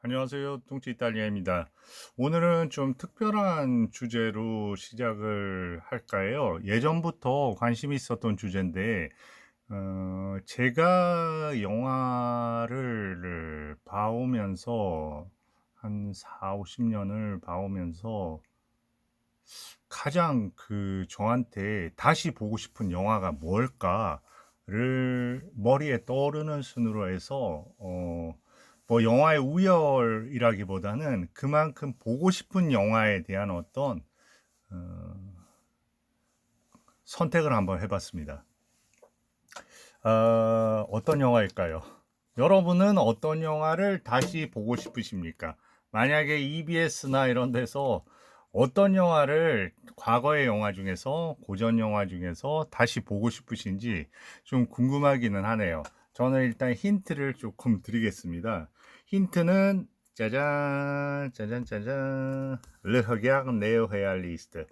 안녕하세요. 뚱찌 이탈리아입니다. 오늘은 좀 특별한 주제로 시작을 할까요? 예전부터 관심이 있었던 주제인데, 제가 영화를 봐오면서 한 4, 50년을 봐오면서 가장 저한테 다시 보고 싶은 영화가 뭘까를 머리에 떠오르는 순으로 해서, 뭐 영화의 우열이라기보다는 그만큼 보고 싶은 영화에 대한 어떤 어, 선택을 한번 해봤습니다. 어떤 영화일까요? 여러분은 어떤 영화를 다시 보고 싶으십니까? 만약에 EBS나 이런 데서 어떤 영화를 과거의 영화 중에서 고전 영화 중에서 다시 보고 싶으신지 좀 궁금하기는 하네요. 저는 일단 힌트를 조금 드리겠습니다. 힌트는 짜잔 짜잔 짜잔 Le Regard Néo-Réaliste.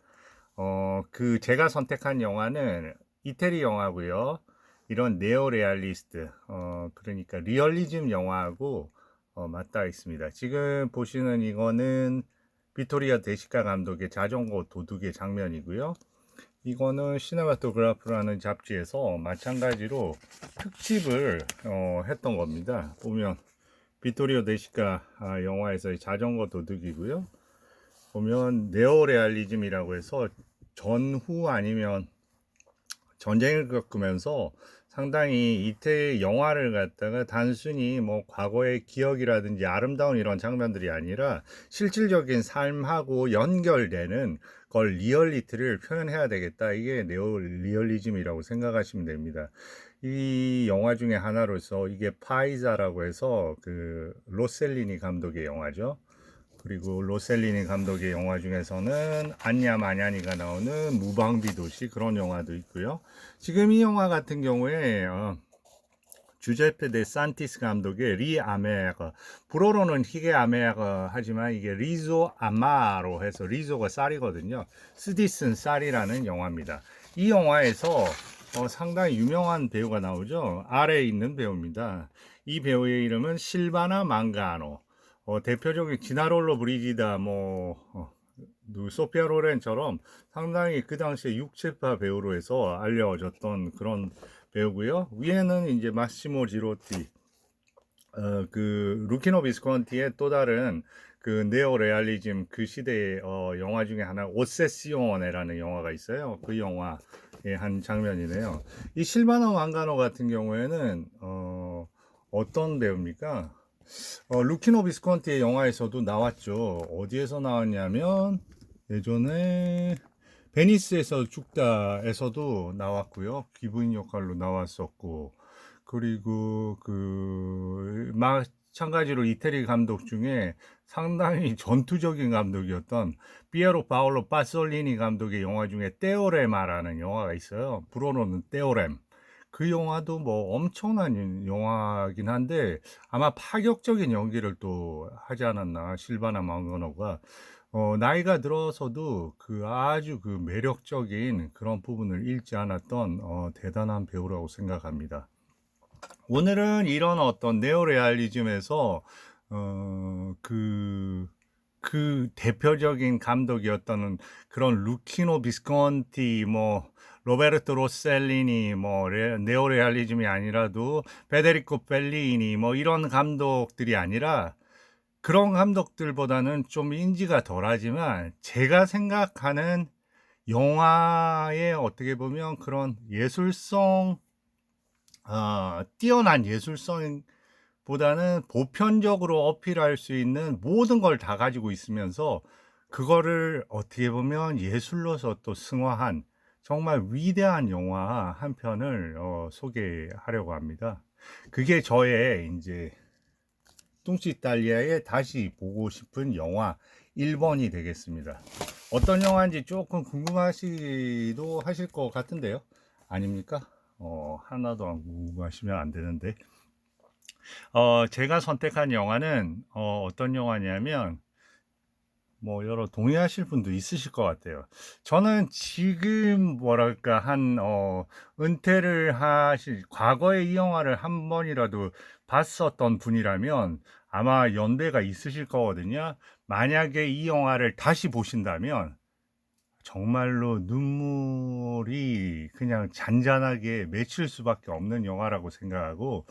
제가 선택한 영화는 이태리 영화고요. 이런 네오레알리스트, 그러니까 리얼리즘 영화하고 맞닿아 있습니다. 지금 보시는 이거는 비토리아 데시카 감독의 자전거 도둑의 장면이고요. 이거는 시네마토그래프라는 잡지에서 마찬가지로 특집을 했던 겁니다. 보면 비토리오 데시카 영화에서의 자전거 도둑이고요. 보면 네오레알리즘이라고 해서 전후 아니면 전쟁을 겪으면서 상당히 이때 영화를 갖다가 단순히 뭐 과거의 기억이라든지 아름다운 이런 장면들이 아니라 실질적인 삶하고 연결되는 걸 리얼리티를 표현해야 되겠다. 이게 네오 리얼리즘이라고 생각하시면 됩니다. 이 영화 중에 하나로서 이게 파이자라고 해서 로셀리니 감독의 영화죠. 그리고 로셀리니 감독의 영화 중에서는 안냐 마냐니가 나오는 무방비 도시 그런 영화도 있고요. 지금 이 영화 같은 경우에 주제페 데 산티스 감독의 리 아메가, 불어로는 히게 아메가 하지만 이게 리조 아마로 해서 리조가 쌀이거든요. 스디슨 쌀이라는 영화입니다. 이 영화에서 상당히 유명한 배우가 나오죠. 아래에 있는 배우입니다. 이 배우의 이름은 실바나 망가노. 대표적인 지나롤로 브리지다 소피아 로렌처럼 상당히 그 당시에 육체파 배우로 해서 알려졌던 그런 배우고요. 위에는 이제 마시모 지로티, 루키노 비스콘티의 또 다른 네오 레알리즘 그 시대의 영화 중에 하나 오세시오네라는 영화가 있어요. 그 영화의 한 장면이네요. 이 실바나 왕가노 같은 경우에는 어떤 배우입니까? 루키노 비스콘티의 영화에서도 나왔죠. 어디에서 나왔냐면 예전에 베니스에서 죽다에서도 나왔고요. 귀부인 역할로 나왔었고, 그리고 마찬가지로 이태리 감독 중에 상당히 전투적인 감독이었던 피에로 파올로 파솔리니 감독의 영화 중에 떼오레마라는 영화가 있어요. 불어로는 떼오렘. 그 영화도 뭐 엄청난 영화긴 한데 아마 파격적인 연기를 또 하지 않았나 실바나 망거노가 나이가 들어서도 아주 매력적인 그런 부분을 잃지 않았던 대단한 배우라고 생각합니다. 오늘은 이런 어떤 네오레알리즘에서 어, 그, 대표적인 감독이었던 그런 루키노 비스콘티, 로베르토 로셀리니, 네오레알리즘이 아니라도 페데리코 펠리니, 이런 감독들이 아니라 그런 감독들보다는 좀 인지가 덜하지만 제가 생각하는 영화의 어떻게 보면 그런 예술성, 뛰어난 예술성 보다는 보편적으로 어필할 수 있는 모든 걸 다 가지고 있으면서 그거를 어떻게 보면 예술로서 또 승화한 정말 위대한 영화 한 편을 소개하려고 합니다. 그게 저의 이제 뚱치 이탈리아에 다시 보고 싶은 영화 1번이 되겠습니다. 어떤 영화인지 조금 궁금하시도 하실 것 같은데요. 아닙니까? 하나도 안 궁금하시면 안 되는데. 제가 선택한 영화는 어떤 영화냐면 뭐 여러 동의하실 분도 있으실 것 같아요. 저는 지금 뭐랄까 은퇴를 하실 과거에 이 영화를 한 번이라도 봤었던 분이라면 아마 연배가 있으실 거거든요. 만약에 이 영화를 다시 보신다면 정말로 눈물이 그냥 잔잔하게 맺힐 수밖에 없는 영화라고 생각하고,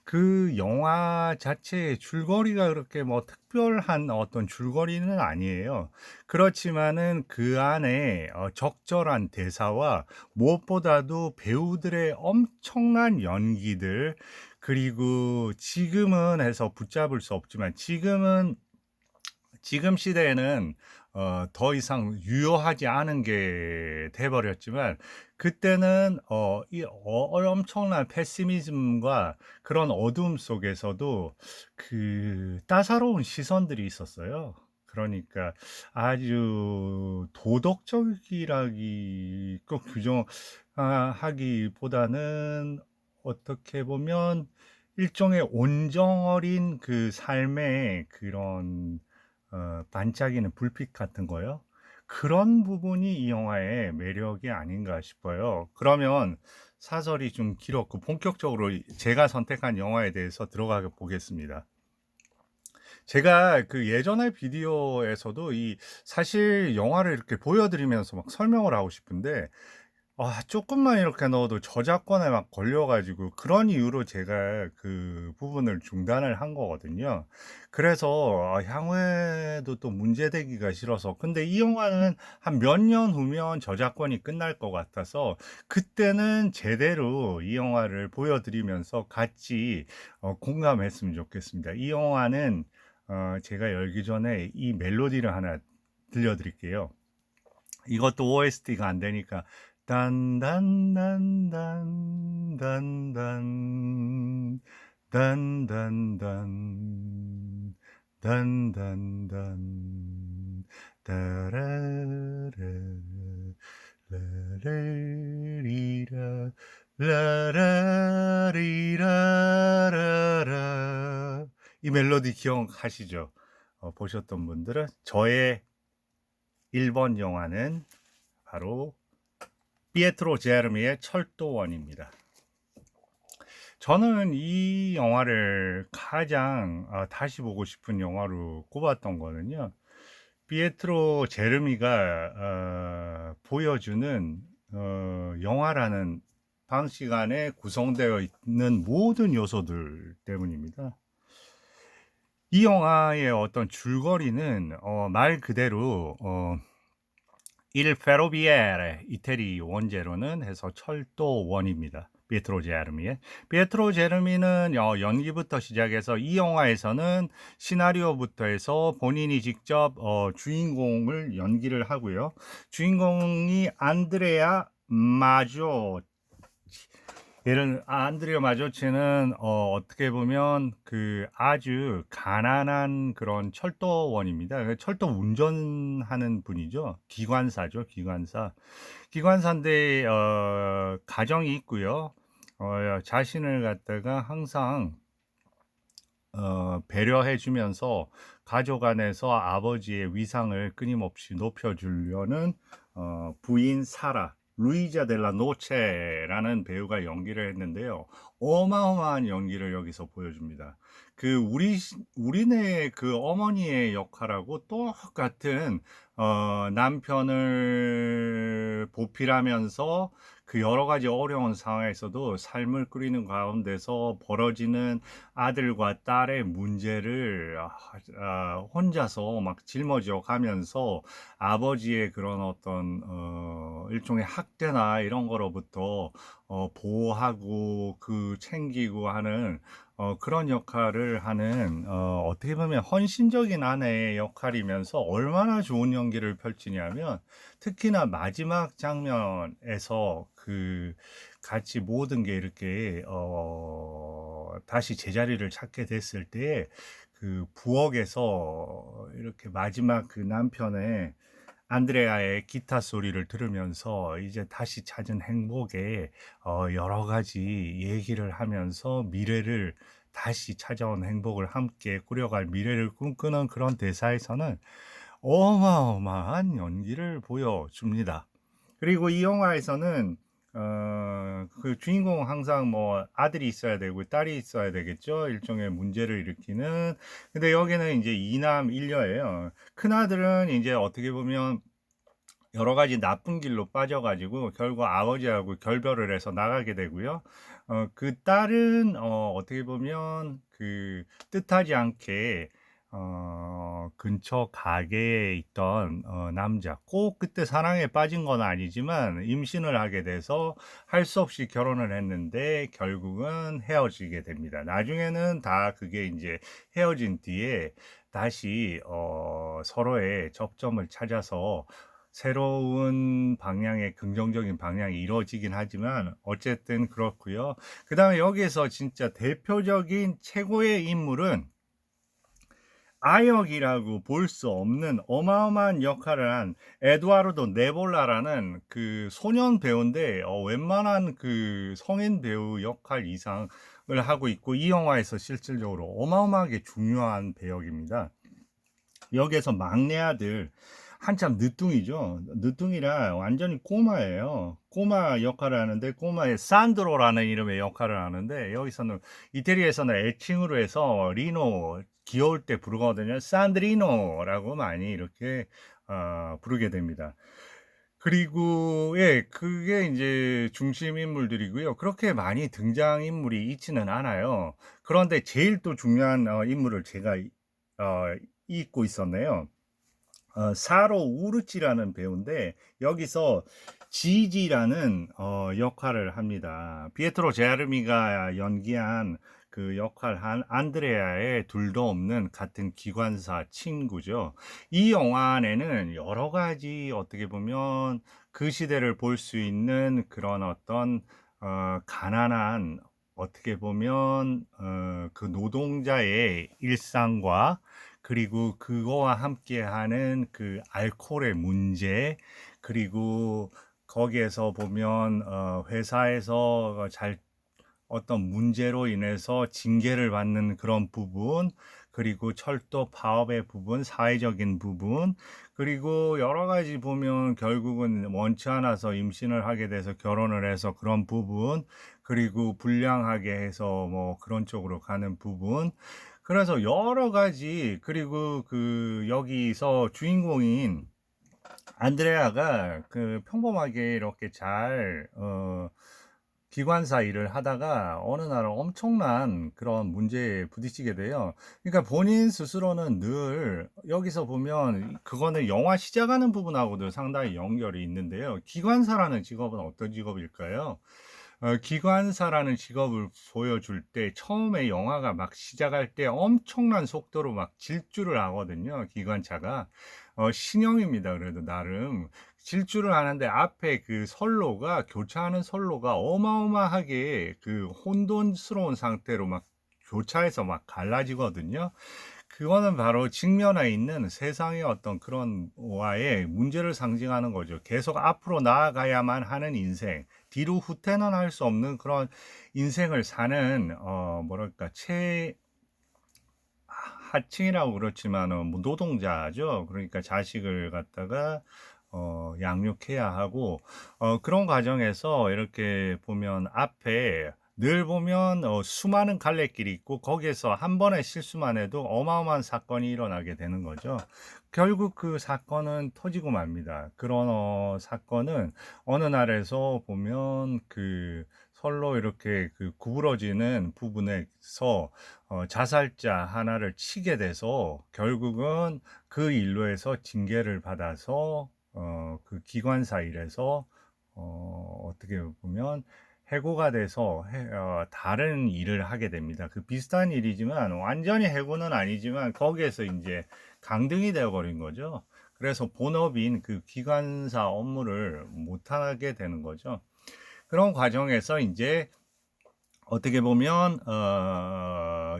그 영화 자체의 줄거리가 그렇게 뭐 특별한 어떤 줄거리는 아니에요. 그렇지만은 그 안에 적절한 대사와 무엇보다도 배우들의 엄청난 연기들, 그리고 지금은 해서 붙잡을 수 없지만 지금 시대에는 더 이상 유효하지 않은 게 돼 버렸지만, 그때는 이 엄청난 패시미즘과 그런 어두움 속에서도 그 따사로운 시선들이 있었어요. 그러니까 아주 도덕적이라기 꼭 규정 하기보다는 어떻게 보면 일종의 온정 어린 그 삶의 그런 반짝이는 불빛 같은 거요. 그런 부분이 이 영화의 매력이 아닌가 싶어요. 그러면 사설이 좀 길었고 본격적으로 제가 선택한 영화에 대해서 들어가 보겠습니다. 제가 그 예전의 비디오에서도 사실 영화를 이렇게 보여드리면서 막 설명을 하고 싶은데 쪼끔만 이렇게 넣어도 저작권에 막 걸려 가지고, 그런 이유로 제가 그 부분을 중단을 한 거거든요. 그래서 향후에도 또 문제되기가 싫어서. 근데 이 영화는 한 몇 년 후면 저작권이 끝날 것 같아서 그때는 제대로 이 영화를 보여드리면서 같이 공감했으면 좋겠습니다. 이 영화는 제가 열기 전에 이 멜로디를 하나 들려드릴게요. 이것도 OST가 안 되니까 딴딴딴딴 딴딴 딴딴딴 딴딴딴 따라라 라라리라 라라리라라라. 이 멜로디 기억하시죠? 보셨던 분들은. 저의 1번 영화는 바로 피에트로 제르미의 철도원입니다. 저는 이 영화를 가장 다시 보고 싶은 영화로 꼽았던 거는요, 피에트로 제르미가 보여주는 영화라는 방식 안에 구성되어 있는 모든 요소들 때문입니다. 이 영화의 어떤 줄거리는 말 그대로 Il Ferroviere, 이태리 원제로는 해서 철도원입니다. 피에트로 제르미의. 피에트로 제르미는 연기부터 시작해서 이 영화에서는 시나리오부터 해서 본인이 직접 주인공을 연기를 하고요. 주인공이 안드레아 마조 안드레아 마조치는 어떻게 보면 그 아주 가난한 그런 철도원입니다. 그 철도 운전하는 분이죠. 기관사죠, 기관사. 기관사인데 가정이 있고요. 자신을 갖다가 항상 배려해 주면서 가족 안에서 아버지의 위상을 끊임없이 높여주려는 부인 사라, 루이자 델라 노체라는 배우가 연기를 했는데요. 어마어마한 연기를 여기서 보여줍니다. 그 우리네 그 어머니의 역할하고 똑같은 남편을 보필하면서 그 여러 가지 어려운 상황에서도 삶을 꾸리는 가운데서 벌어지는 아들과 딸의 문제를 혼자서 막 짊어져 가면서 아버지의 그런 어떤 일종의 학대나 이런 거로부터 보호하고 그 챙기고 하는 그런 역할을 하는 어떻게 보면 헌신적인 아내의 역할이면서 얼마나 좋은 연기를 펼치냐면, 특히나 마지막 장면에서 그 같이 모든 게 이렇게 다시 제자리를 찾게 됐을 때 그 부엌에서 이렇게 마지막 그 남편의 안드레아의 기타 소리를 들으면서 이제 다시 찾은 행복에 여러 가지 얘기를 하면서 미래를 다시 찾아온 행복을 함께 꾸려갈 미래를 꿈꾸는 그런 대사에서는 어마어마한 연기를 보여줍니다. 그리고 이 영화에서는 그 주인공은 항상 뭐 아들이 있어야 되고 딸이 있어야 되겠죠. 일종의 문제를 일으키는. 근데 여기는 이제 이남 일녀예요. 큰아들은 이제 어떻게 보면 여러 가지 나쁜 길로 빠져 가지고 결국 아버지하고 결별을 해서 나가게 되고요. 그 딸은 어떻게 보면 그 뜻하지 않게 근처 가게에 있던 남자, 꼭 그때 사랑에 빠진 건 아니지만 임신을 하게 돼서 할 수 없이 결혼을 했는데 결국은 헤어지게 됩니다. 나중에는 다 그게 인제 헤어진 뒤에 다시 서로의 접점을 찾아서 새로운 방향의 긍정적인 방향이 이루어지긴 하지만 어쨌든 그렇고요. 그다음에 여기에서 진짜 대표적인 최고의 인물은 아역이라고 볼 수 없는 어마어마한 역할을 한 에두아르도 네볼라라는 그 소년 배우인데 웬만한 그 성인 배우 역할 이상을 하고 있고 이 영화에서 실질적으로 어마어마하게 중요한 배역입니다. 여기에서 막내 아들 한참 늦둥이죠. 늦둥이라 완전히 꼬마예요. 꼬마 역할을 하는데 꼬마의 산드로라는 이름의 역할을 하는데 여기서는 이태리에서는 애칭으로 해서 리노 귀여울 때 부르거든요. 산드리노라고 많이 이렇게 부르게 됩니다. 그리고 예, 그게 이제 중심 인물들이고요. 그렇게 많이 등장 인물이 있지는 않아요. 그런데 제일 또 중요한 인물을 제가 잊고 있었네요. 사로 우르치라는 배우인데 여기서 지지라는 역할을 합니다. 피에트로 제르미가 연기한 그 역할 한 안드레아의 둘도 없는 같은 기관사 친구죠. 이 영화 안에는 여러 가지 어떻게 보면 그 시대를 볼 수 있는 그런 어떤 가난한 어떻게 보면 그 노동자의 일상과 그리고 그거와 함께하는 그 알코올의 문제, 그리고 거기에서 보면 회사에서 잘 어떤 문제로 인해서 징계를 받는 그런 부분, 그리고 철도 파업의 부분, 사회적인 부분, 그리고 여러 가지 보면 결국은 원치 않아서 임신을 하게 돼서 결혼을 해서 그런 부분, 그리고 불량하게 해서 뭐 그런 쪽으로 가는 부분. 그래서 여러 가지, 그리고 그 여기서 주인공인 안드레아가 그 평범하게 이렇게 잘 기관사 일을 하다가 어느 날 엄청난 그런 문제에 부딪히게 돼요. 그러니까 본인 스스로는 늘 여기서 보면 그거는 영화 시작하는 부분하고도 상당히 연결이 있는데요. 기관사라는 직업은 어떤 직업일까요? 기관사라는 직업을 보여줄 때 처음에 영화가 막 시작할 때 엄청난 속도로 막 질주를 하거든요. 기관차가 신형입니다. 그래도 나름 질주를 하는데 앞에 그 선로가 교차하는 선로가 어마어마하게 그 혼돈스러운 상태로 막 교차해서 막 갈라지거든요. 그거는 바로 직면해 있는 세상의 어떤 그런 와의 문제를 상징하는 거죠. 계속 앞으로 나아가야만 하는 인생, 뒤로 후퇴는 할 수 없는 그런 인생을 사는 뭐랄까 하층이라고 그렇지만은 뭐 노동자죠. 그러니까 자식을 갖다가 양육해야 하고 그런 과정에서 이렇게 보면 앞에 늘 보면 수많은 갈래길이 있고 거기에서 한 번의 실수만 해도 어마어마한 사건이 일어나게 되는 거죠. 결국 그 사건은 터지고 맙니다. 그런 사건은 어느 날에서 보면 그 선로 이렇게 그 구부러지는 부분에서 자살자 하나를 치게 돼서 결국은 그 일로 해서 징계를 받아서 그 기관사 일에서 어떻게 보면 해고가 돼서 다른 일을 하게 됩니다. 그 비슷한 일이지만 완전히 해고는 아니지만 거기에서 이제 강등이 되어 버린 거죠. 그래서 본업인 그 기관사 업무를 못하게 되는 거죠. 그런 과정에서 이제 어떻게 보면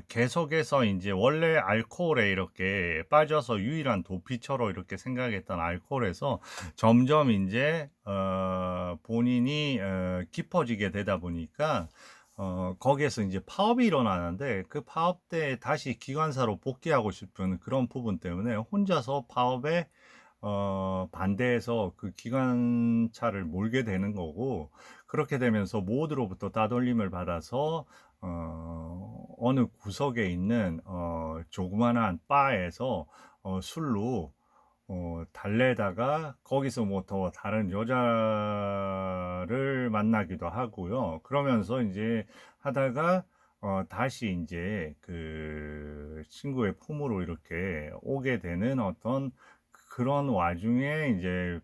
계속해서 이제 원래 알코올에 이렇게 빠져서 유일한 도피처로 이렇게 생각했던 알코올에서 점점 이제 본인이 깊어지게 되다 보니까 거기에서 이제 파업이 일어나는데 그 파업 때 다시 기관사로 복귀하고 싶은 그런 부분 때문에 혼자서 파업에 반대해서 그 기관차를 몰게 되는 거고, 그렇게 되면서 모두로부터 따돌림을 받아서 어느 구석에 있는 조그만한 바에서 술로 달래다가 거기서 뭐 더 다른 여자를 만나기도 하고요. 그러면서 이제 하다가 다시 이제 그 친구의 품으로 이렇게 오게 되는 어떤 그런 와중에 이제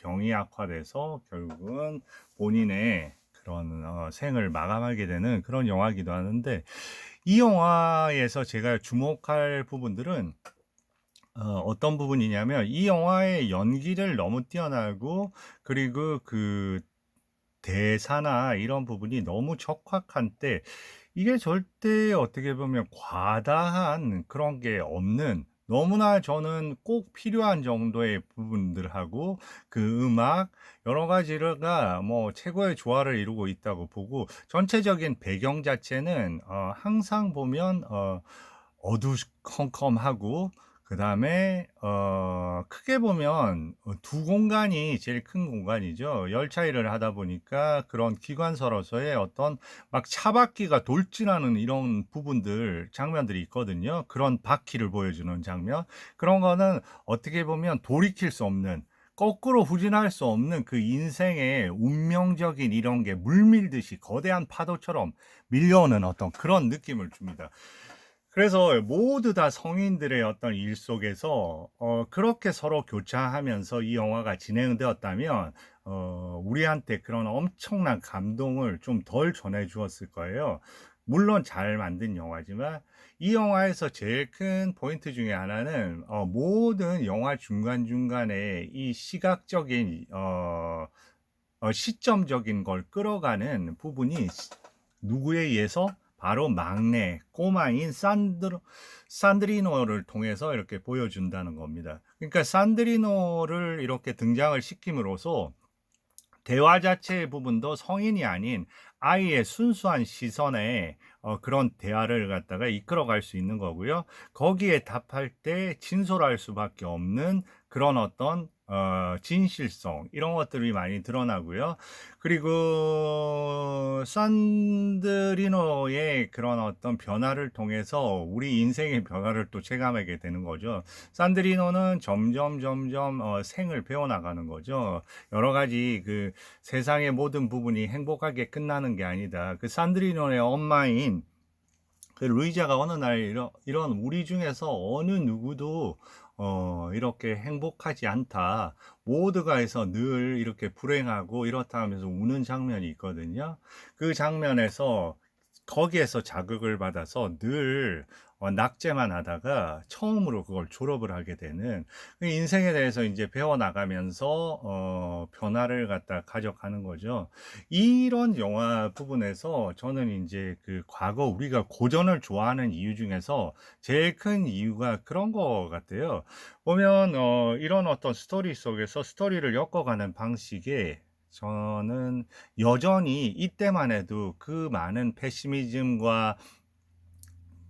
병이 악화돼서 결국은 본인의 그런 생을 마감하게 되는 그런 영화이기도 하는데, 이 영화에서 제가 주목할 부분들은 어떤 부분이냐면, 이 영화의 연기를 너무 뛰어나고, 그리고 그 대사나 이런 부분이 너무 적확한 때, 이게 절대 어떻게 보면 과다한 그런 게 없는, 너무나 저는 꼭 필요한 정도의 부분들하고 그 음악 여러 가지가 뭐 최고의 조화를 이루고 있다고 보고, 전체적인 배경 자체는 항상 보면 어두컴컴하고, 그다음에 크게 보면 두 공간이 제일 큰 공간이죠. 열차 일을 하다 보니까 그런 기관서로서의 어떤 막 차바퀴가 돌진하는 이런 부분들, 장면들이 있거든요. 그런 바퀴를 보여주는 장면. 그런 거는 어떻게 보면 돌이킬 수 없는, 거꾸로 후진할 수 없는 그 인생의 운명적인 이런 게 물밀듯이 거대한 파도처럼 밀려오는 어떤 그런 느낌을 줍니다. 그래서 모두 다 성인들의 어떤 일 속에서 그렇게 서로 교차하면서 이 영화가 진행되었다면 우리한테 그런 엄청난 감동을 좀 덜 전해 주었을 거예요. 물론 잘 만든 영화지만, 이 영화에서 제일 큰 포인트 중에 하나는 모든 영화 중간중간에 이 시각적인 시점적인 걸 끌어가는 부분이 누구에 의해서? 바로 막내 꼬마인 산드리노를 통해서 이렇게 보여준다는 겁니다. 그러니까 산드리노를 이렇게 등장을 시킴으로써 대화 자체의 부분도 성인이 아닌 아이의 순수한 시선에 그런 대화를 갖다가 이끌어갈 수 있는 거고요. 거기에 답할 때 진솔할 수밖에 없는 그런 어떤 진실성, 이런 것들이 많이 드러나고요. 그리고 산드리노의 그런 어떤 변화를 통해서 우리 인생의 변화를 또 체감하게 되는 거죠. 산드리노는 점점 생을 배워나가는 거죠. 여러 가지 그 세상의 모든 부분이 행복하게 끝나는 게 아니다. 그 산드리노의 엄마인 그 루이자가 어느 날 이런 우리 중에서 어느 누구도 이렇게 행복하지 않다. 모두가 해서 늘 이렇게 불행하고 이렇다 하면서 우는 장면이 있거든요. 그 장면에서 거기에서 자극을 받아서 늘 낙제만 하다가 처음으로 그걸 졸업을 하게 되는, 그 인생에 대해서 이제 배워나가면서 변화를 갖다 가져가는 거죠. 이런 영화 부분에서 저는 이제 그 과거 우리가 고전을 좋아하는 이유 중에서 제일 큰 이유가 그런 거 같아요. 보면 이런 어떤 스토리 속에서 스토리를 엮어가는 방식에 저는 여전히 이때만 해도 그 많은 패시미즘과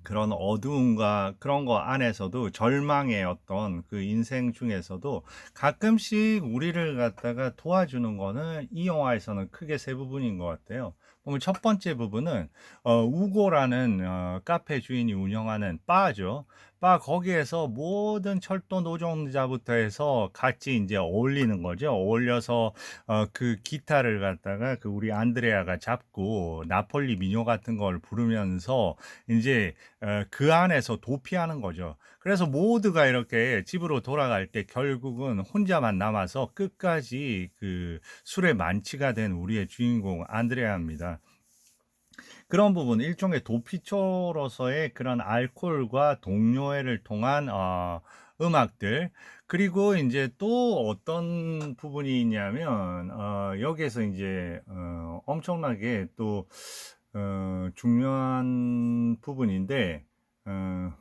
그런 어두움과 그런 거 안에서도, 절망의 어떤 그 인생 중에서도 가끔씩 우리를 갖다가 도와주는 거는 이 영화에서는 크게 세 부분인 것 같아요. 보면 첫 번째 부분은 우고라는 카페 주인이 운영하는 바죠. 바 거기에서 모든 철도 노동자부터 해서 같이 이제 어울리는 거죠. 어울려서 그 기타를 갖다가 그 우리 안드레아가 잡고 나폴리 민요 같은 걸 부르면서 이제 그 안에서 도피하는 거죠. 그래서 모두가 이렇게 집으로 돌아갈 때 결국은 혼자만 남아서 끝까지 그 술에 만취가 된 우리의 주인공 안드레아입니다. 그런 부분, 일종의 도피처로서의 그런 알코올과 동료애를 통한 음악들. 그리고 이제 또 어떤 부분이 있냐면 여기에서 이제 엄청나게 또 중요한 부분인데, 어,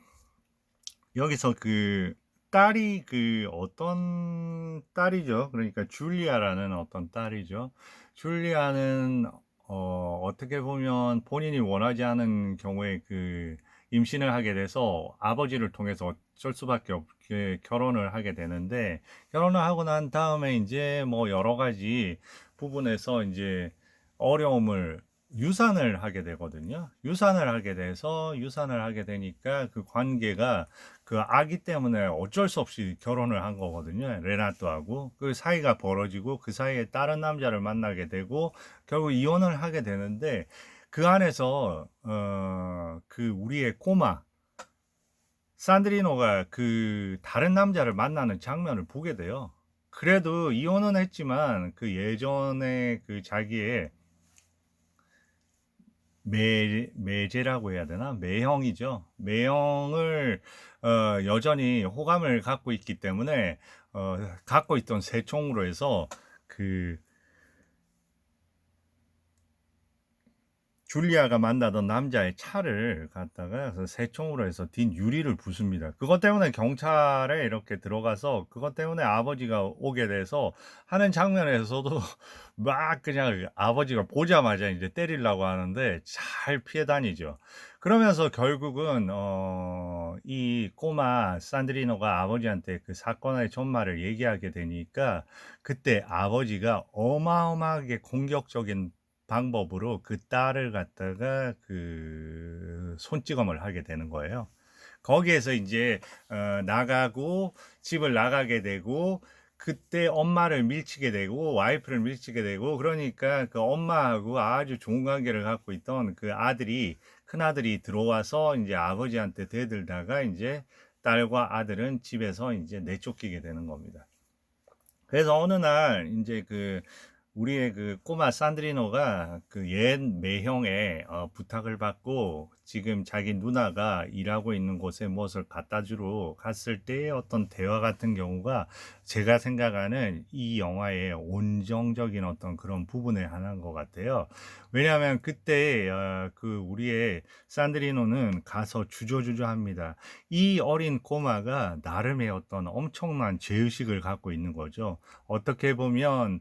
여기서 그 딸이, 그 어떤 딸이죠. 그러니까 줄리아라는 어떤 딸이죠. 줄리아는 어떻게 보면 본인이 원하지 않은 경우에 그 임신을 하게 돼서 아버지를 통해서 어쩔 수밖에 없게 결혼을 하게 되는데, 결혼을 하고 난 다음에 이제 뭐 여러 가지 부분에서 이제 어려움을 유산을 하게 되거든요. 유산을 하게 되니까 그 관계가 그 아기 때문에 어쩔 수 없이 결혼을 한 거거든요. 레나토하고 그 사이가 벌어지고 그 사이에 다른 남자를 만나게 되고 결국 이혼을 하게 되는데, 그 안에서 그 우리의 꼬마 산드리노가 그 다른 남자를 만나는 장면을 보게 돼요. 그래도 이혼은 했지만 그 예전에 그 자기의 매제라고 해야 되나? 매형이죠. 매형을 여전히 호감을 갖고 있기 때문에 갖고 있던 새총으로 해서 그 줄리아가 만나던 남자의 차를 갖다가 새총으로 해서 뒷 유리를 부숩니다. 그것 때문에 경찰에 이렇게 들어가서 그것 때문에 아버지가 오게 돼서 하는 장면에서도 막 그냥 아버지가 보자마자 이제 때리려고 하는데 잘 피해 다니죠. 그러면서 결국은 이 꼬마 산드리노가 아버지한테 그 사건의 전말을 얘기하게 되니까 그때 아버지가 어마어마하게 공격적인 방법으로 그 딸을 갖다가 그 손찌검을 하게 되는 거예요. 거기에서 이제 나가고 집을 나가게 되고, 그때 엄마를 밀치게 되고 와이프를 밀치게 되고, 그러니까 그 엄마하고 아주 좋은 관계를 갖고 있던 그 아들이, 큰 아들이 들어와서 이제 아버지한테 대들다가 이제 딸과 아들은 집에서 이제 내쫓기게 되는 겁니다. 그래서 어느 날 이제 그 우리의 그 꼬마 산드리노가 그 옛 매형의 부탁을 받고 지금 자기 누나가 일하고 있는 곳에 무엇을 갖다 주러 갔을 때의 어떤 대화 같은 경우가 제가 생각하는 이 영화의 온정적인 어떤 그런 부분의 하나인 것 같아요. 왜냐하면 그때 그 우리의 산드리노는 가서 주저주저합니다. 이 어린 꼬마가 나름의 어떤 엄청난 죄의식을 갖고 있는 거죠. 어떻게 보면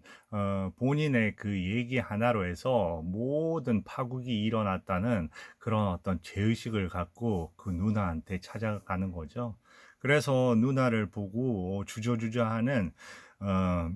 본인의 그 얘기 하나로 해서 모든 파국이 일어났다는 그런 어떤 죄의식을 갖고 그 누나한테 찾아가는 거죠. 그래서 누나를 보고 주저주저하는 어,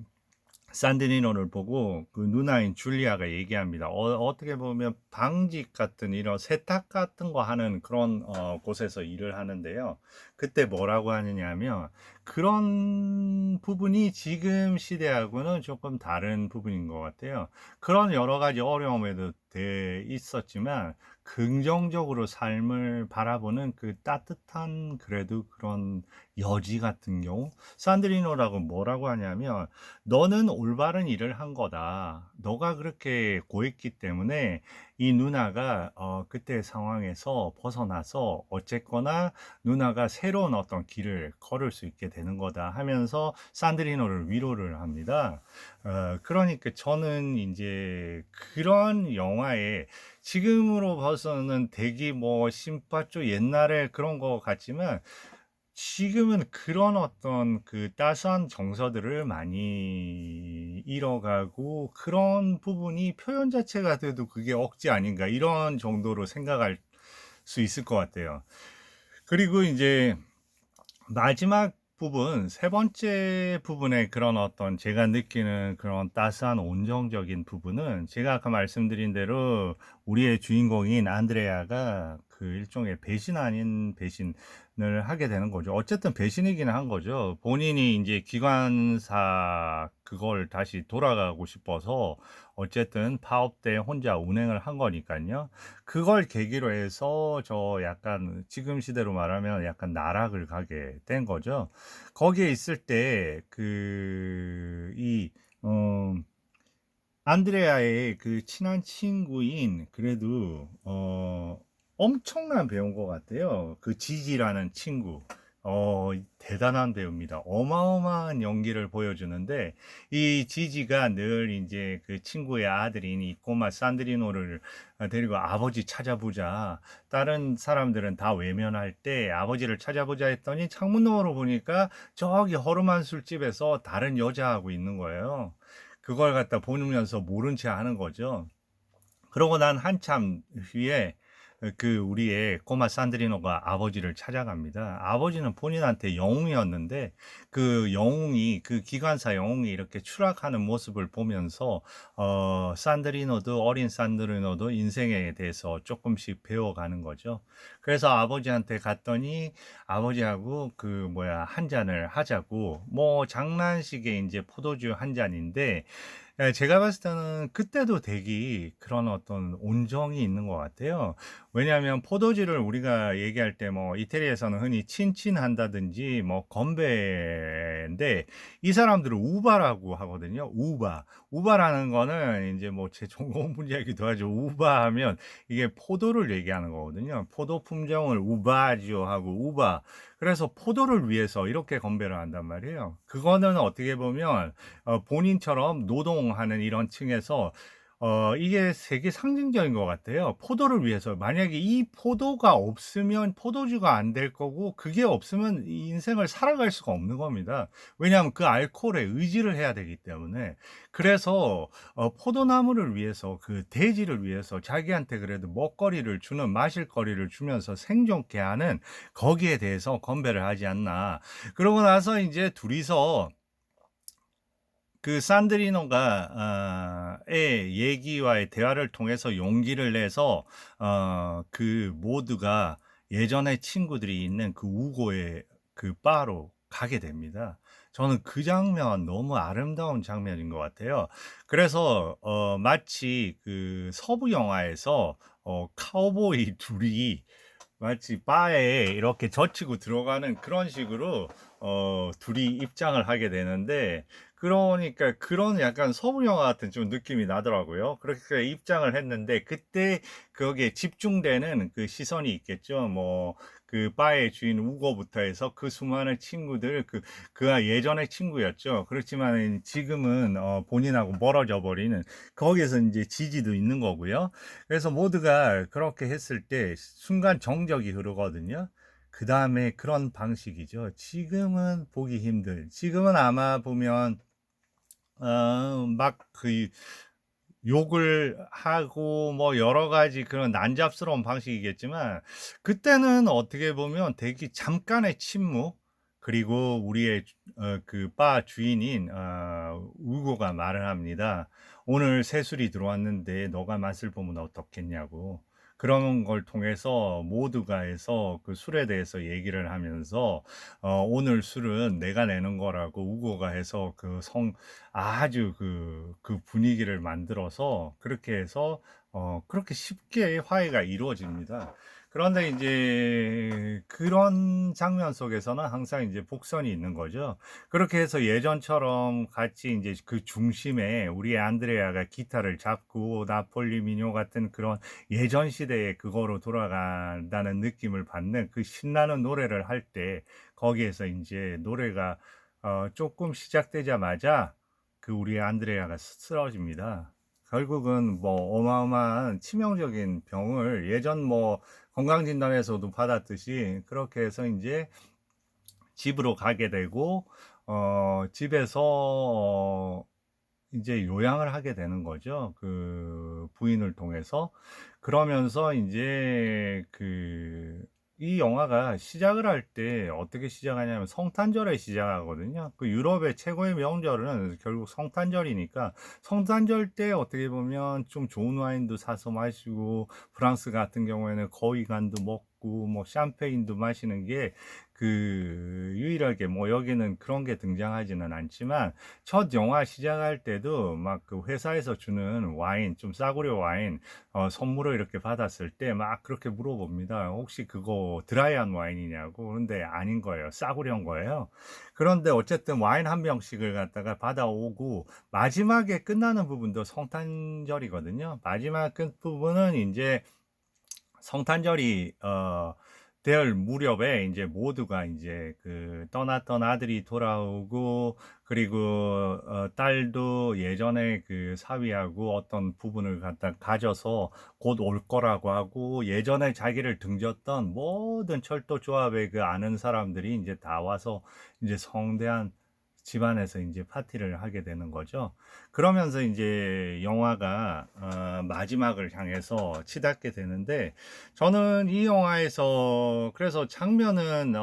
산드리노를 보고 그 누나인 줄리아가 얘기합니다. 어떻게 보면 방직 같은 이런 세탁 같은 거 하는 그런 곳에서 일을 하는데요. 그때 뭐라고 하느냐면, 그런 부분이 지금 시대하고는 조금 다른 부분인 것 같아요. 그런 여러 가지 어려움에도 돼 있었지만 긍정적으로 삶을 바라보는 그 따뜻한, 그래도 그런 여지 같은 경우, 산드리노라고 뭐라고 하냐면, 너는 올바른 일을 한 거다. 너가 그렇게 고했기 때문에 이 누나가 그때 상황에서 벗어나서 어쨌거나 누나가 새로운 어떤 길을 걸을 수 있게 되는 거다 하면서 산드리노를 위로를 합니다. 그러니까 저는 이제 그런 영화에, 지금으로 봐서는 되게 뭐 신빠쪼 옛날에 그런 거 같지만 지금은 그런 어떤 그 따스한 정서들을 많이 잃어가고, 그런 부분이 표현 자체가 돼도 그게 억지 아닌가, 이런 정도로 생각할 수 있을 것 같아요. 그리고 이제 마지막 부분, 세 번째 부분에 그런 어떤 제가 느끼는 그런 따스한 온정적인 부분은, 제가 아까 말씀드린 대로 우리의 주인공인 안드레아가 그 일종의 배신 아닌 배신을 하게 되는 거죠. 어쨌든 배신이긴 한 거죠. 본인이 이제 기관사 그걸 다시 돌아가고 싶어서 어쨌든 파업대 혼자 운행을 한 거니까요. 그걸 계기로 해서 저 약간 지금 시대로 말하면 약간 나락을 가게 된 거죠. 거기에 있을 때 안드레아의 그 친한 친구인, 그래도 엄청난 배우인 것 같아요. 그 지지라는 친구. 대단한 배우입니다. 어마어마한 연기를 보여주는데, 이 지지가 늘 이제 그 친구의 아들인 이 꼬마 산드리노를 데리고 아버지 찾아보자. 다른 사람들은 다 외면할 때 아버지를 찾아보자 했더니 창문 너머로 보니까 저기 허름한 술집에서 다른 여자하고 있는 거예요. 그걸 갖다 보면서 모른 채 하는 거죠. 그러고 난 한참 후에 우리의 꼬마 산드리노가 아버지를 찾아갑니다. 아버지는 본인한테 영웅이었는데 그 영웅이 그 기관사 영웅이 이렇게 추락하는 모습을 보면서 산드리노도 어린 산드리노도 인생에 대해서 조금씩 배워가는 거죠. 그래서 아버지한테 갔더니 아버지하고 한 잔을 하자고 뭐 장난식의 이제 포도주 한 잔인데 제가 봤을 때는 그때도 되게 그런 어떤 온정이 있는 것 같아요. 왜냐하면 포도주를 우리가 얘기할 때 뭐 이태리에서는 흔히 친친한다든지 뭐 건배인데 이 사람들은 우바라고 하거든요. 우바. 우바라는 거는 이제 뭐 제 전공 분야이기도 하죠. 우바하면 이게 포도를 얘기하는 거거든요. 포도 품종을 우바지오 하고 우바. 그래서 포도를 위해서 이렇게 건배를 한단 말이에요. 그거는 어떻게 보면 본인처럼 노동하는 이런 층에서 이게 되게 상징적인 것 같아요. 포도를 위해서. 만약에 이 포도가 없으면 포도주가 안 될 거고, 그게 없으면 이 인생을 살아갈 수가 없는 겁니다. 왜냐하면 그 알코올에 의지를 해야 되기 때문에. 그래서 포도나무를 위해서, 그 대지를 위해서 자기한테 그래도 먹거리를 주는, 마실 거리를 주면서 생존케 하는 거기에 대해서 건배를 하지 않나. 그러고 나서 이제 둘이서 그 산드리노가 의 얘기와의 대화를 통해서 용기를 내서 그 모두가 예전의 친구들이 있는 그 우고의 그 바로 가게 됩니다. 저는 그 장면 너무 아름다운 장면인 것 같아요. 그래서 마치 그 서부 영화에서 카우보이 둘이 마치 바에 이렇게 젖히고 들어가는 그런 식으로 둘이 입장을 하게 되는데 그러니까 그런 약간 서부 영화 같은 좀 느낌이 나더라고요. 그렇게 입장을 했는데 그때 거기에 집중되는 그 시선이 있겠죠. 뭐 그 바의 주인 우고부터 해서 그 수많은 친구들 그가 예전의 친구였죠. 그렇지만 지금은 본인하고 멀어져 버리는 거기에서 이제 지지도 있는 거고요. 그래서 모두가 그렇게 했을 때 순간 정적이 흐르거든요. 그 다음에 그런 방식이죠. 지금은 보기 힘들. 지금은 아마 보면 막 욕을 하고 뭐 여러 가지 그런 난잡스러운 방식이겠지만 그때는 어떻게 보면 되게 잠깐의 침묵 그리고 우리의 그 바 주인인 우고가 말을 합니다. 오늘 새술이 들어왔는데 너가 맛을 보면 어떻겠냐고. 그런 걸 통해서 모두가 해서 그 술에 대해서 얘기를 하면서 오늘 술은 내가 내는 거라고 우고가 해서 아주 그 분위기를 만들어서 그렇게 해서 그렇게 쉽게 화해가 이루어집니다. 그런데 이제 그런 장면 속에서는 항상 이제 복선이 있는 거죠. 그렇게 해서 예전처럼 같이 이제 그 중심에 우리 안드레아가 기타를 잡고 나폴리 미뇨 같은 그런 예전 시대의 그거로 돌아간다는 느낌을 받는 그 신나는 노래를 할 때 거기에서 이제 노래가 조금 시작되자마자 우리 안드레아가 쓰러집니다. 결국은 뭐 어마어마한 치명적인 병을 예전 뭐 건강진단에서도 받았듯이 그렇게 해서 이제 집으로 가게 되고 집에서 이제 요양을 하게 되는 거죠. 그 부인을 통해서. 그러면서 이제 이 영화가 시작을 할 때 어떻게 시작하냐면 성탄절에 시작하거든요. 그 유럽의 최고의 명절은 결국 성탄절이니까 성탄절 때 어떻게 보면 좀 좋은 와인도 사서 마시고 프랑스 같은 경우에는 거위간도 먹고 뭐 샴페인도 마시는 게 유일하게 뭐 여기는 그런 게 등장하지는 않지만 첫 영화 시작할 때도 막 그 회사에서 주는 와인, 좀 싸구려 와인, 선물을 이렇게 받았을 때 막 그렇게 물어봅니다. 혹시 그거 드라이한 와인이냐고. 근데 아닌 거예요. 싸구려인 거예요. 그런데 어쨌든 와인 한 병씩을 갖다가 받아오고 마지막에 끝나는 부분도 성탄절이거든요. 마지막 끝 부분은 이제 성탄절이 될 무렵에 이제 모두가 이제 떠났던 아들이 돌아오고 그리고 딸도 예전에 그 사위하고 어떤 부분을 갖다 가져서 곧 올 거라고 하고 예전에 자기를 등졌던 모든 철도 조합의 그 아는 사람들이 이제 다 와서 이제 성대한 집안에서 이제 파티를 하게 되는 거죠. 그러면서 이제 영화가 마지막을 향해서 치닫게 되는데, 저는 이 영화에서 그래서 장면은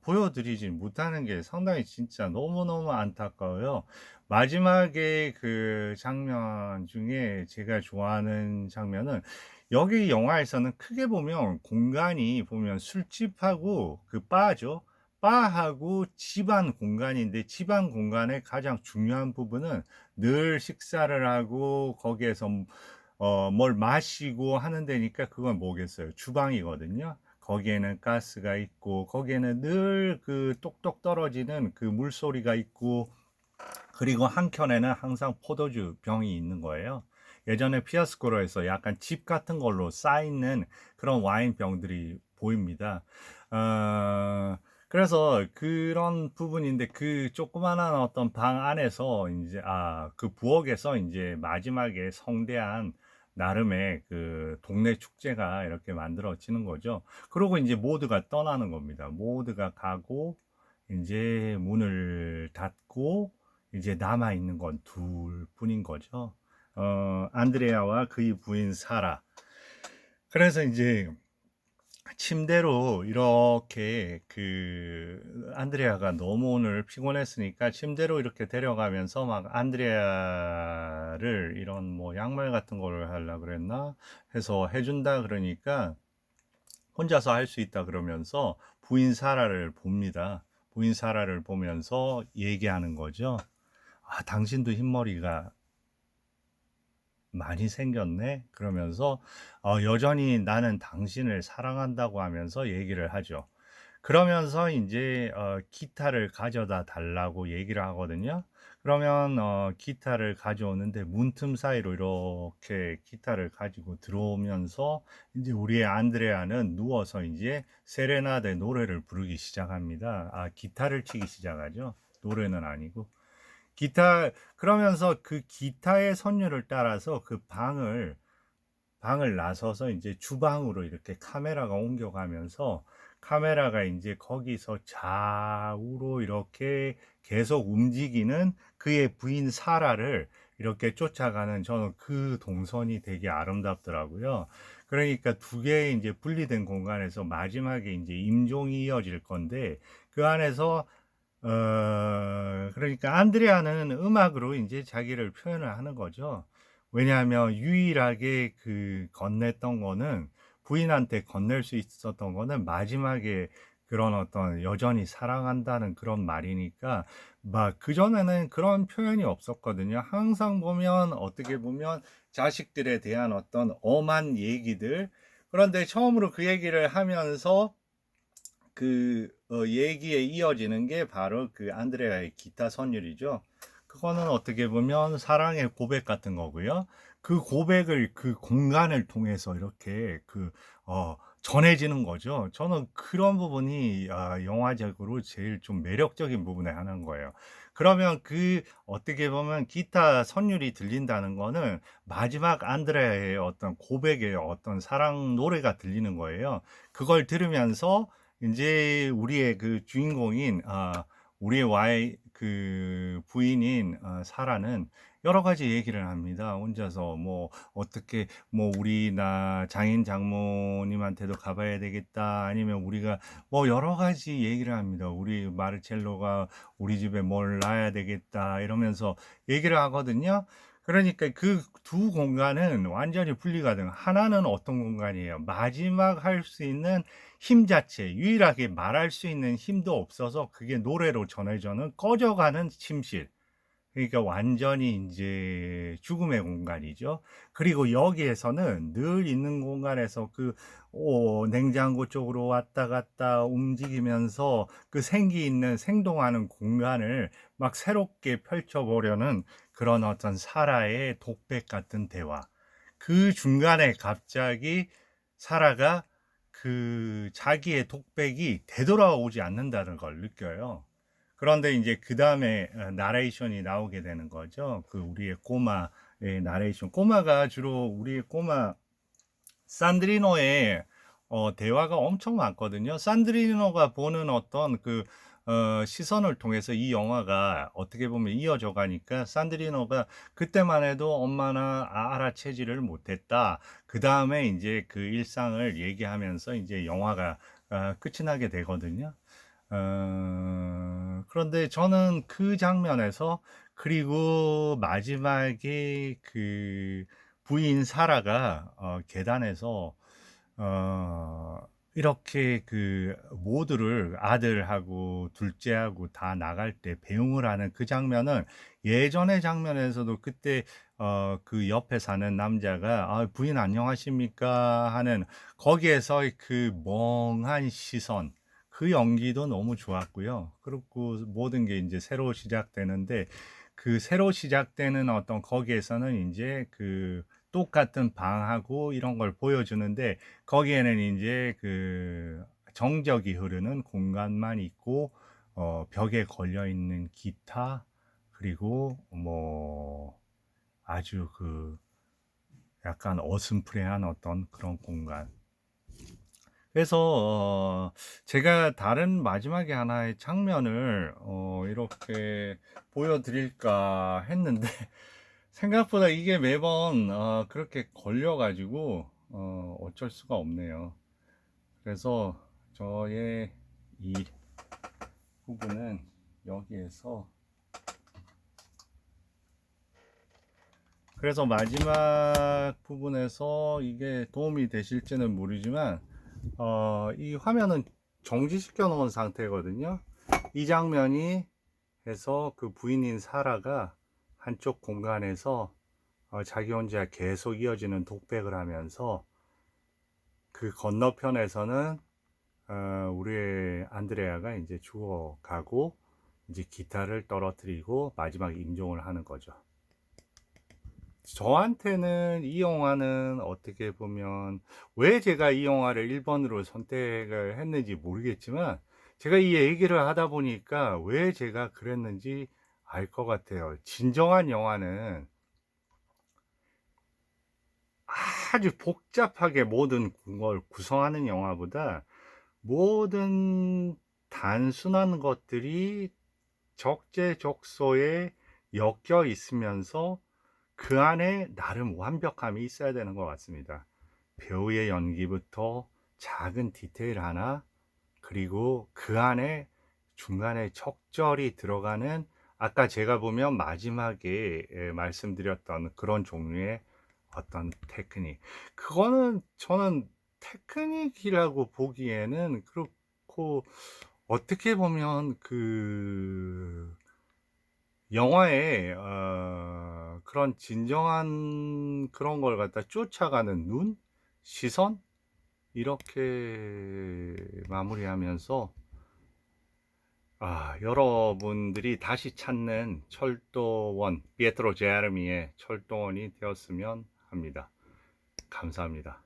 보여드리지 못하는 게 상당히 진짜 너무너무 안타까워요. 마지막에 그 장면 중에 제가 좋아하는 장면은, 여기 영화에서는 크게 보면 공간이 보면 술집하고 그 바죠. 바하고 집안 공간인데, 집안 공간의 가장 중요한 부분은 늘 식사를 하고 거기에서 뭘 마시고 하는 데니까, 그건 뭐겠어요? 주방이거든요. 거기에는 가스가 있고 거기에는 늘 그 똑똑 떨어지는 그 물소리가 있고, 그리고 한켠에는 항상 포도주 병이 있는 거예요. 예전에 피아스코로에서 약간 집 같은 걸로 쌓이는 그런 와인 병들이 보입니다. 그래서 그런 부분인데, 그 조그만한 어떤 방 안에서 이제 그 부엌에서 이제 마지막에 성대한 나름의 그 동네 축제가 이렇게 만들어지는 거죠. 그리고 이제 모두가 떠나는 겁니다. 모두가 가고 이제 문을 닫고 이제 남아 있는 건 둘 뿐인 거죠. 안드레아와 그의 부인 사라. 그래서 이제 침대로 이렇게 그 안드레아가 너무 오늘 피곤했으니까 침대로 이렇게 데려가면서 막 안드레아를 이런 뭐 양말 같은 거를 하려 그랬나 해서 해준다 그러니까, 혼자서 할 수 있다 그러면서 부인 사라를 봅니다. 부인 사라를 보면서 얘기하는 거죠. 당신도 흰머리가 많이 생겼네? 그러면서 여전히 나는 당신을 사랑한다고 하면서 얘기를 하죠. 그러면서 이제 기타를 가져다 달라고 얘기를 하거든요. 그러면 기타를 가져오는데, 문틈 사이로 이렇게 기타를 가지고 들어오면서 이제 우리의 안드레아는 누워서 이제 세레나데 노래를 부르기 시작합니다. 기타를 치기 시작하죠. 노래는 아니고. 그러면서 그 기타의 선율을 따라서 그 방을 나서서 이제 주방으로 이렇게 카메라가 옮겨가면서, 카메라가 이제 거기서 좌우로 이렇게 계속 움직이는 그의 부인 사라를 이렇게 쫓아가는, 저는 그 동선이 되게 아름답더라고요. 그러니까 두 개의 이제 분리된 공간에서 마지막에 이제 임종이 이어질 건데, 그 안에서 그러니까 안드레아는 음악으로 이제 자기를 표현을 하는 거죠. 왜냐하면 유일하게 그 건넸던 거는, 부인한테 건넬 수 있었던 거는 마지막에 그런 어떤 여전히 사랑한다는 그런 말이니까, 막 그전에는 그런 표현이 없었거든요. 항상 보면 어떻게 보면 자식들에 대한 어떤 엄한 얘기들, 그런데 처음으로 그 얘기를 하면서 그 얘기에 이어지는 게 바로 그 안드레아의 기타 선율이죠. 그거는 어떻게 보면 사랑의 고백 같은 거고요. 그 고백을 그 공간을 통해서 이렇게 전해지는 거죠. 저는 그런 부분이 영화적으로 제일 좀 매력적인 부분의 하나인 거예요. 그러면 그 어떻게 보면 기타 선율이 들린다는 거는 마지막 안드레아의 어떤 고백의 어떤 사랑 노래가 들리는 거예요. 그걸 들으면서 이제 우리의 그 주인공인 우리의 와이 그 부인인 사라는 여러 가지 얘기를 합니다. 혼자서 뭐 어떻게 뭐 우리나 장인 장모님한테도 가봐야 되겠다. 아니면 우리가 뭐 여러 가지 얘기를 합니다. 우리 마르첼로가 우리 집에 뭘 놔야 되겠다. 이러면서 얘기를 하거든요. 그러니까 그 두 공간은 완전히 분리가 된, 하나는 어떤 공간이에요? 마지막 할 수 있는 힘 자체, 유일하게 말할 수 있는 힘도 없어서 그게 노래로 전해져는 꺼져가는 침실. 그러니까 완전히 이제 죽음의 공간이죠. 그리고 여기에서는 늘 있는 공간에서 냉장고 쪽으로 왔다 갔다 움직이면서 그 생기 있는 생동하는 공간을 막 새롭게 펼쳐보려는 그런 어떤 사라의 독백 같은 대화. 그 중간에 갑자기 사라가 그 자기의 독백이 되돌아오지 않는다는 걸 느껴요. 그런데 이제 그 다음에 나레이션이 나오게 되는 거죠. 그 우리의 꼬마의 나레이션. 꼬마가 주로 우리의 꼬마 산드리노의 대화가 엄청 많거든요. 산드리노가 보는 어떤 그 시선을 통해서 이 영화가 어떻게 보면 이어져 가니까 산드리노가 그때만 해도 엄마나 알아채지를 못했다. 그다음에 인제 그 일상을 얘기하면서 인제 영화가 끝이 나게 되거든요. 그런데 저는 그 장면에서, 그리고 마지막에 그 부인 사라가 계단에서 어 이렇게 그 모두를, 아들하고 둘째하고 다 나갈 때 배웅을 하는 그 장면은, 예전의 장면에서도 그때 그 옆에 사는 남자가 "아 부인 안녕하십니까?" 하는 거기에서의 그 멍한 시선, 그 연기도 너무 좋았고요. 그리고 모든 게 인제 새로 시작되는데, 그 새로 시작되는 어떤 거기에서는 인제 그 똑같은 방하고 이런 걸 보여주는데, 거기에는 인제 그 정적이 흐르는 공간만 있고 벽에 걸려 있는 기타, 그리고 뭐 아주 그 약간 어슴푸레한 어떤 그런 공간. 그래서 제가 다른 마지막에 하나의 장면을 이렇게 보여 드릴까 했는데 생각보다 이게 매번 그렇게 걸려 가지고 어쩔 수가 없네요. 그래서 저의 이 부분은 여기에서, 그래서 마지막 부분에서 이게 도움이 되실지는 모르지만 이 화면은 정지시켜 놓은 상태거든요. 이 장면이 해서 그 부인인 사라가 한쪽 공간에서 자기 혼자 계속 이어지는 독백을 하면서, 그 건너편에서는 우리의 안드레아가 이제 죽어가고 이제 기타를 떨어뜨리고 마지막 임종을 하는 거죠. 저한테는 이 영화는 어떻게 보면, 왜 제가 이 영화를 1번으로 선택을 했는지 모르겠지만, 제가 이 얘기를 하다 보니까 왜 제가 그랬는지 알 것 같아요. 진정한 영화는 아주 복잡하게 모든 걸 구성하는 영화보다, 모든 단순한 것들이 적재적소에 엮여 있으면서 그 안에 나름 완벽함이 있어야 되는 것 같습니다. 배우의 연기부터 작은 디테일 하나, 그리고 그 안에 중간에 적절히 들어가는, 아까 제가 보면 마지막에 말씀드렸던 그런 종류의 어떤 테크닉, 그거는 저는 테크닉이라고 보기에는 그렇고, 어떻게 보면 그 영화의 그런 진정한 그런 걸 갖다 쫓아가는 눈, 시선, 이렇게 마무리하면서 여러분들이 다시 찾는 철도원, 피에트로 제르미의 철도원이 되었으면 합니다. 감사합니다.